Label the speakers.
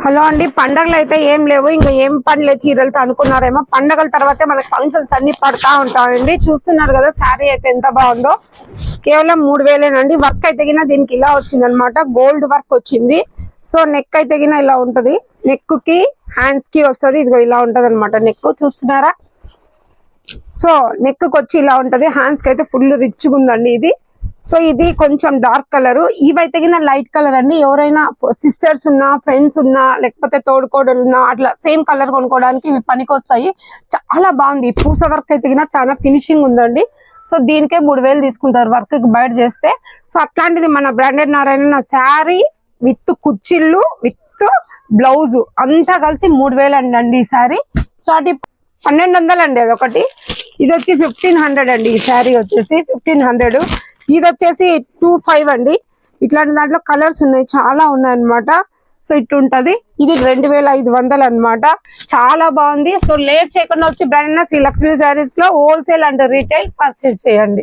Speaker 1: Hello అండి, పండగలు అయితే ఏం లేవు, ఇంకా ఏం పనిలే చీరలతో అనుకున్నారేమో. పండగల తర్వాతే మనకి ఫంక్షన్స్ అన్ని పడతా ఉంటాయండి. చూస్తున్నారు కదా శారీ అయితే ఎంత బాగుందో. కేవలం 3000 వర్క్ అయితే గిన దీనికి ఇలా వచ్చింది అనమాట. గోల్డ్ వర్క్ వచ్చింది. సో నెక్ అయితే గిన ఇలా ఉంటది. నెక్ కి హ్యాండ్స్ కి వస్తుంది. ఇదిగో ఇలా ఉంటది అనమాట. నెక్ చూస్తున్నారా. సో నెక్ కి వచ్చి ఇలా ఉంటది. హ్యాండ్స్ కి అయితే ఫుల్ రిచ్ గా ఉందండి ఇది. సో ఇది కొంచెం డార్క్ కలర్. ఇవైతే గిన లైట్ కలర్ అండి. ఎవరైనా సిస్టర్స్ ఉన్నా, ఫ్రెండ్స్ ఉన్నా, లేకపోతే తోడుకోడలు ఉన్నా, అట్లా సేమ్ కలర్ కొనుక్కోవడానికి ఇవి పనికొస్తాయి. చాలా బాగుంది. పూస వర్క్ అయితే గిన చాలా ఫినిషింగ్ ఉందండి. సో దీనికే 3000 తీసుకుంటారు వర్క్ కి బయట చేస్తే. సో అట్లాంటిది మన బ్రాండెడ్ నారాయణ శారీ విత్ కుచ్చిళ్ళు విత్ బ్లౌజ్ అంతా కలిసి 3000 అండి ఈ శారీ. స్టార్టింగ్ 1200 అండి అదొకటి. ఇది వచ్చి 1500 అండి. ఈ శారీ వచ్చేసి 1500. ఇది వచ్చేసి 2500 అండి. ఇట్లాంటి దాంట్లో కలర్స్ ఉన్నాయి, చాలా ఉన్నాయి అనమాట. సో ఇట్లుంటది. ఇది 2500 అనమాట. చాలా బాగుంది. సో లేట్ చేయకుండా వచ్చి బ్రాండ్ శ్రీ లక్ష్మీ శారీస్ లో హోల్సేల్ అండ్ రీటైల్ పర్చేస్ చేయండి.